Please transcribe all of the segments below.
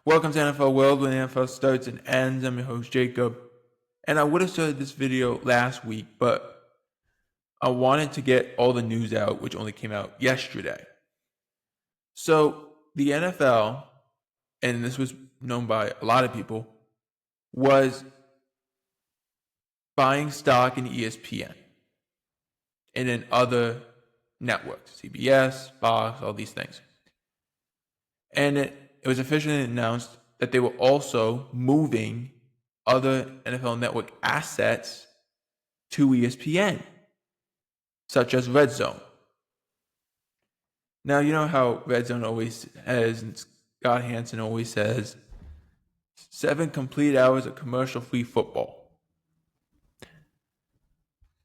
Welcome to NFL World, where the NFL starts and ends. I'm your host, Jacob. And I would have started this video last week, but I wanted to get all the news out, which only came out yesterday. So the NFL, and this was known by a lot of people, was buying stock in ESPN and in other networks, CBS, Fox, all these things. And it was officially announced that they were also moving other NFL Network assets to ESPN, such as Redzone. Now, you know how Redzone always has, and Scott Hansen always says, 7 complete hours of commercial-free football.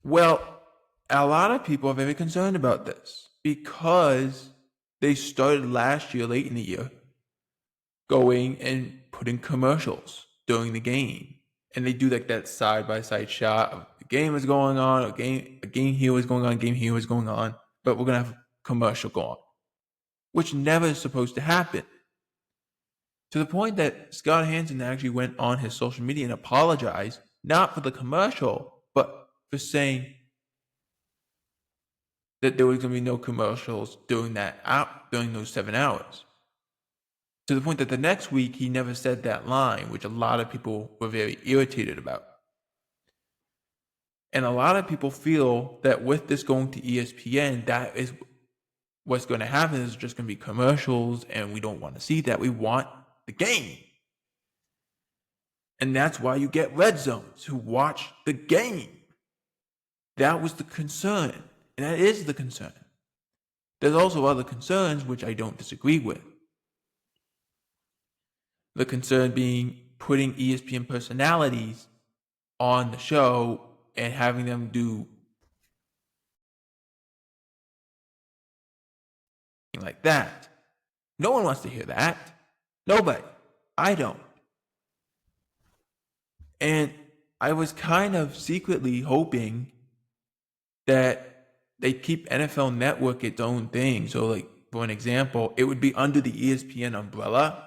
Well, a lot of people are very concerned about this because they started last year, late in the year, going and putting commercials during the game. And they do like that side-by-side shot of the game is going on, a game here was going on, game here was going on, but we're going to have a commercial go on, which never is supposed to happen. To the point that Scott Hansen actually went on his social media and apologized, not for the commercial, but for saying that there was going to be no commercials during those 7 hours. To the point that the next week, he never said that line, which a lot of people were very irritated about. And a lot of people feel that with this going to ESPN, that is what's going to happen is just going to be commercials, and we don't want to see that. We want the game. And that's why you get red zones who watch the game. That was the concern, and that is the concern. There's also other concerns which I don't disagree with. The concern being putting ESPN personalities on the show and having them do like that. No one wants to hear that. Nobody. I don't. And I was kind of secretly hoping that they keep NFL Network its own thing. So, like, for an example, it would be under the ESPN umbrella,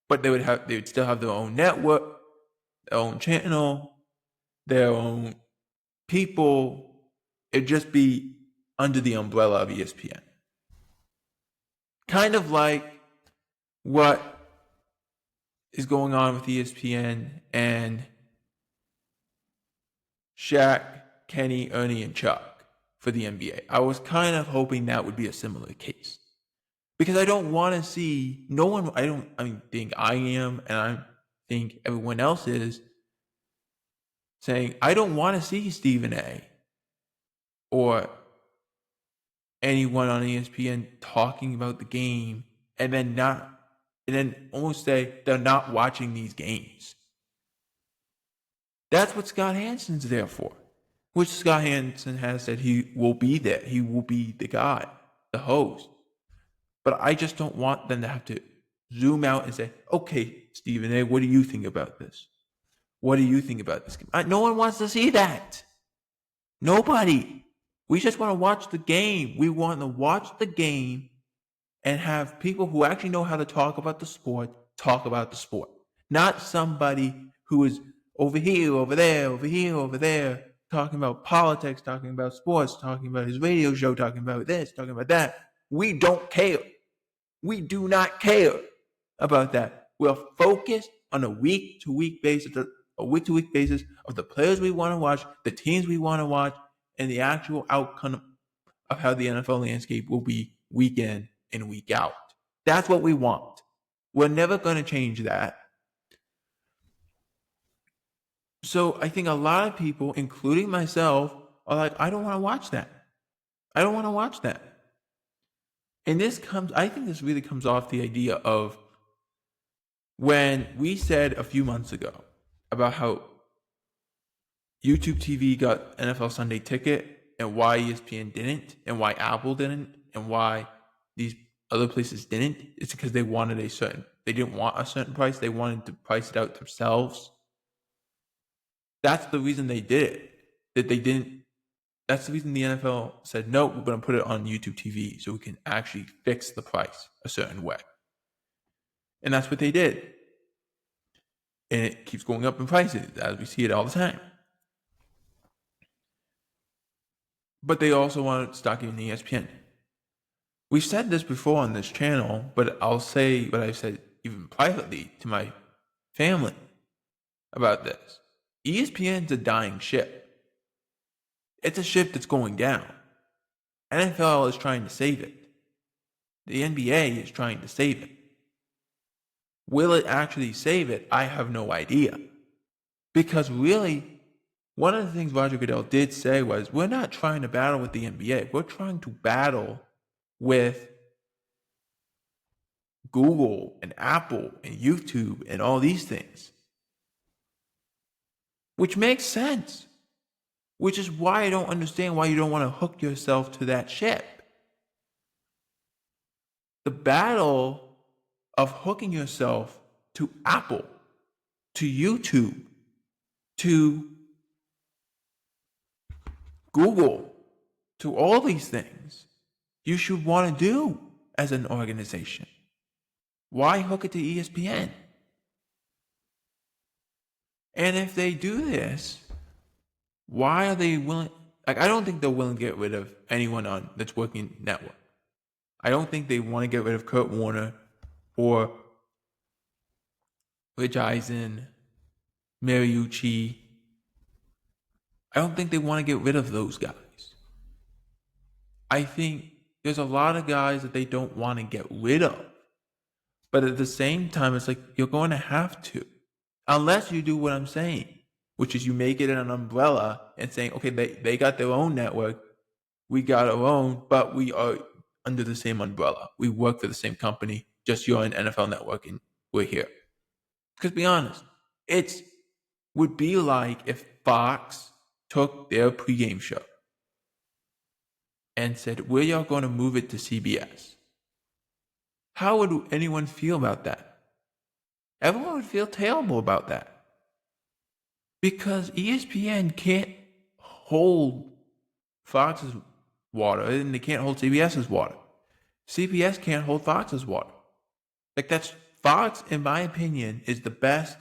but they would still have their own network, their own channel, their own people. It'd just be under the umbrella of ESPN. Kind of like what is going on with ESPN and Shaq, Kenny, Ernie, and Chuck for the NBA. I was kind of hoping that would be a similar case. Because I don't want to see think I am, and I think everyone else is saying, I don't want to see Stephen A. or anyone on ESPN talking about the game and then almost say they're not watching these games. That's what Scott Hansen's there for. Which Scott Hansen has said he will be there. He will be the guy, the host. But I just don't want them to have to zoom out and say, okay, Stephen A., what do you think about this? What do you think about this game? No one wants to see that. Nobody. We just want to watch the game. We want to watch the game and have people who actually know how to talk about the sport, talk about the sport. Not somebody who is over here, over there, over here, over there, talking about politics, talking about sports, talking about his radio show, talking about this, talking about that. We don't care. We do not care about that. We're focused on a week-to-week basis of the players we want to watch, the teams we want to watch, and the actual outcome of how the NFL landscape will be week in and week out. That's what we want. We're never going to change that. So I think a lot of people, including myself, are like, I don't want to watch that. I don't want to watch that. And I think this really comes off the idea of when we said a few months ago about how YouTube TV got NFL Sunday Ticket and why ESPN didn't and why Apple didn't and why these other places didn't. It's because they didn't want a certain price. They wanted to price it out themselves. That's the reason they did it. That's the reason the NFL said, no, we're going to put it on YouTube TV so we can actually fix the price a certain way. And that's what they did. And it keeps going up in prices as we see it all the time. But they also want to start giving ESPN. We've said this before on this channel, but I'll say what I've said even privately to my family about this. ESPN's a dying ship. It's a ship that's going down. NFL is trying to save it. The NBA is trying to save it. Will it actually save it? I have no idea. Because really, one of the things Roger Goodell did say was, we're not trying to battle with the NBA. We're trying to battle with Google and Apple and YouTube and all these things. Which makes sense. Which is why I don't understand why you don't want to hook yourself to that ship. The battle of hooking yourself to Apple, to YouTube, to Google, to all these things, you should want to do as an organization. Why hook it to ESPN? And if they do this, why are they willing? Like, I don't think they're willing to get rid of anyone on that's working network. I don't think they want to get rid of Kurt Warner or Rich Eisen, Mariucci. I don't think they want to get rid of those guys. I think there's a lot of guys that they don't want to get rid of. But at the same time, it's like, you're going to have to. Unless you do what I'm saying, which is you make it an umbrella and saying, okay, they got their own network, we got our own, but we are under the same umbrella. We work for the same company, just you're an NFL network and we're here. Because be honest, it would be like if Fox took their pregame show and said, we are going to move it to CBS. How would anyone feel about that? Everyone would feel terrible about that. Because ESPN can't hold Fox's water and they can't hold CBS's water. CBS can't hold Fox's water. Like, that's Fox, in my opinion, is the best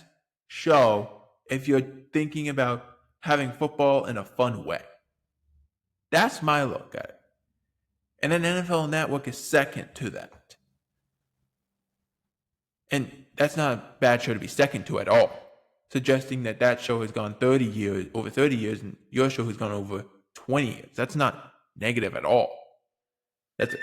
show if you're thinking about having football in a fun way. That's my look at it. And then NFL Network is second to that. And that's not a bad show to be second to at all. Suggesting that that show has gone over 30 years, and your show has gone over 20 years. That's not negative at all. That's it.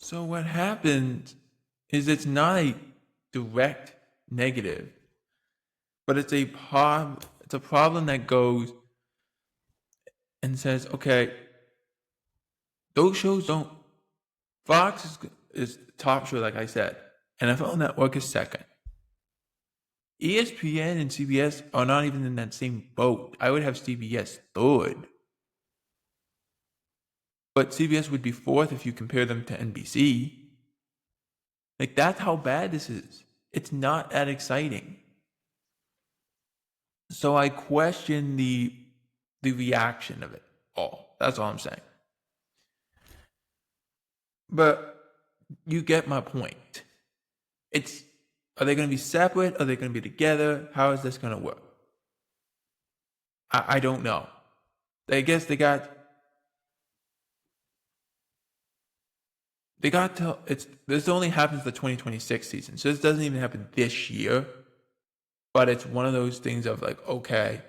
So what happened is it's not a direct negative, but it's a problem that goes and says, okay, those shows don't. Fox is top show, like I said. NFL Network is second. ESPN and CBS are not even in that same boat. I would have CBS third. But CBS would be fourth if you compare them to NBC. Like, that's how bad this is. It's not that exciting. So I question the reaction of it all. That's all I'm saying. But you get my point. Are they going to be separate? Are they going to be together? How is this going to work? I don't know. I guess they got till this only happens the 2026 season. So this doesn't even happen this year. But it's one of those things of like, okay,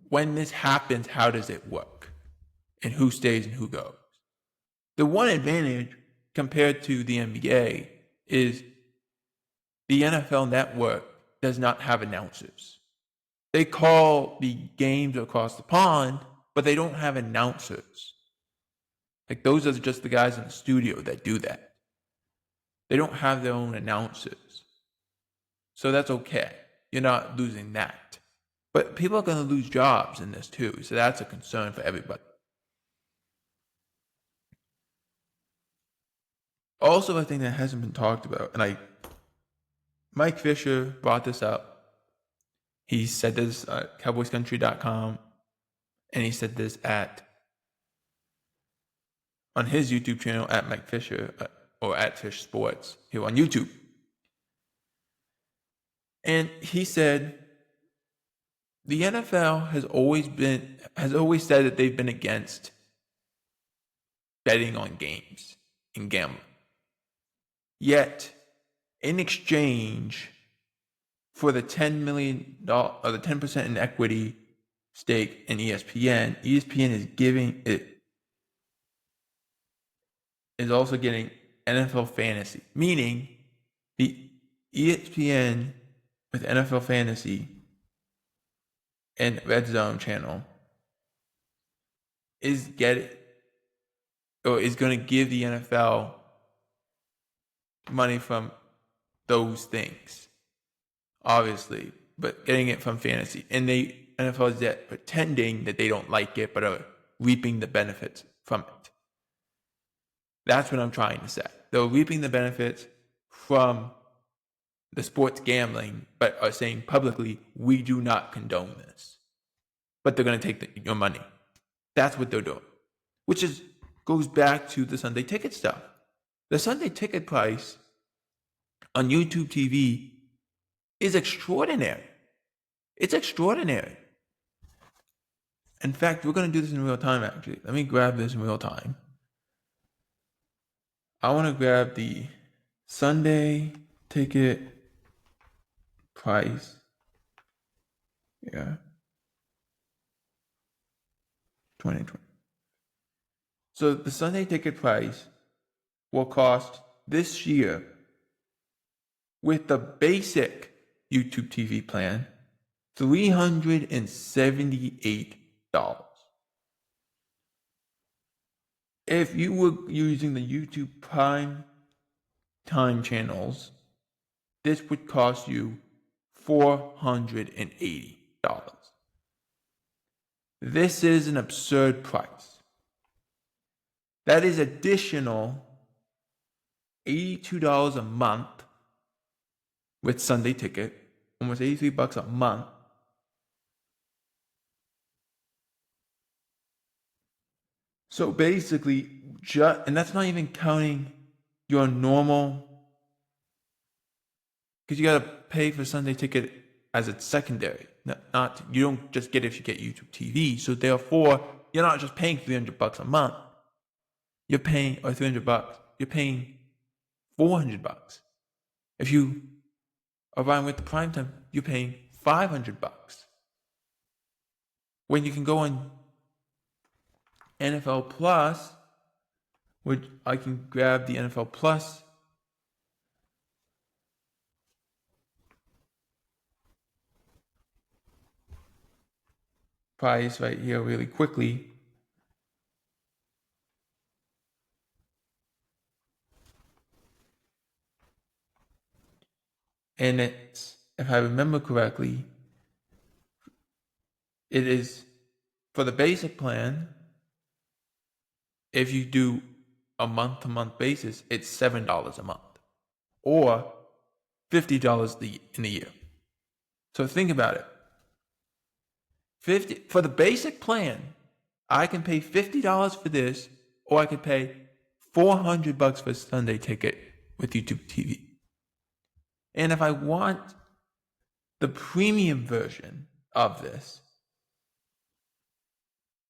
when this happens, how does it work? And who stays and who goes? The one advantage compared to the NBA is the NFL network does not have announcers. They call the games across the pond, but they don't have announcers. Like, those are just the guys in the studio that do that. They don't have their own announcers. So that's okay. You're not losing that. But people are going to lose jobs in this too. So that's a concern for everybody. Also, a thing that hasn't been talked about, and Mike Fisher brought this up. He said this at cowboyscountry.com, and he said this on his YouTube channel at Mike Fisher, or at Fish Sports here on YouTube. And he said the NFL has always said that they've been against betting on games and gambling. Yet, in exchange for the $10 million or the 10% in equity stake in ESPN, ESPN is also getting NFL fantasy, meaning the ESPN with NFL fantasy and redzone channel is going to give the NFL money from those things, obviously, but getting it from fantasy. And the NFL is pretending that they don't like it, but are reaping the benefits from it. That's what I'm trying to say. They're reaping the benefits from the sports gambling, but are saying publicly, we do not condone this. But they're going to take your money. That's what they're doing, which goes back to the Sunday ticket stuff. The Sunday ticket price on YouTube TV is extraordinary. It's extraordinary. In fact, we're going to do this in real time, actually. Let me grab this in real time. I want to grab the Sunday ticket price. Yeah. 2020. So the Sunday ticket price will cost this year, with the basic YouTube TV plan, $378. If you were using the YouTube Prime Time channels, this would cost you $480. This is an absurd price. That is additional $82 a month with Sunday ticket, almost $83 a month. So basically, and that's not even counting your normal, because you got to pay for Sunday ticket as it's secondary. You don't just get it if you get YouTube TV. So therefore, you're not just paying $300 a month. You're paying, or $300. You're paying $400. If you are buying with the prime time, you're paying $500. When you can go on NFL Plus, which I can grab the NFL Plus price right here really quickly. And it's if I remember correctly, it is for the basic plan. If you do a month-to-month basis, it's $7 a month or $50 in a year. So think about it. 50 for the basic plan, I can pay $50 for this, or I could pay $400 for a Sunday ticket with YouTube TV. And if I want the premium version of this,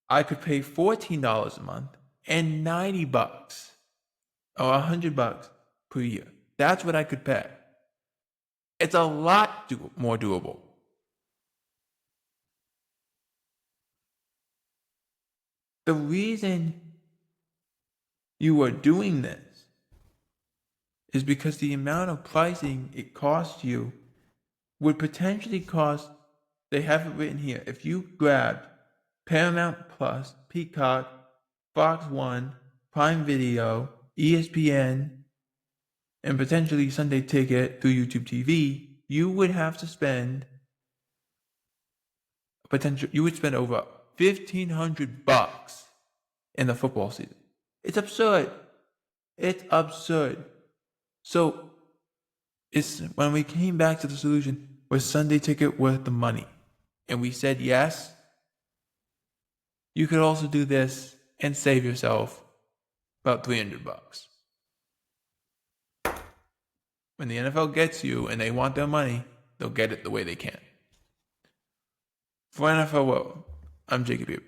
I could pay $14 a month and $90 or $100 per year. That's what I could pay. It's a lot more doable. The reason you are doing this is because the amount of pricing it costs you would potentially cost, they have it written here, if you grabbed Paramount Plus, Peacock, Fox One, Prime Video, ESPN, and potentially Sunday Ticket through YouTube TV, you would have to spend you would spend over $1,500 in the football season. It's absurd. It's absurd. So it's when we came back to the solution, was Sunday Ticket worth the money? And we said yes. You could also do this and save yourself about $300. When the NFL gets you and they want their money, they'll get it the way they can. For NFL World, I'm Jacob Beard.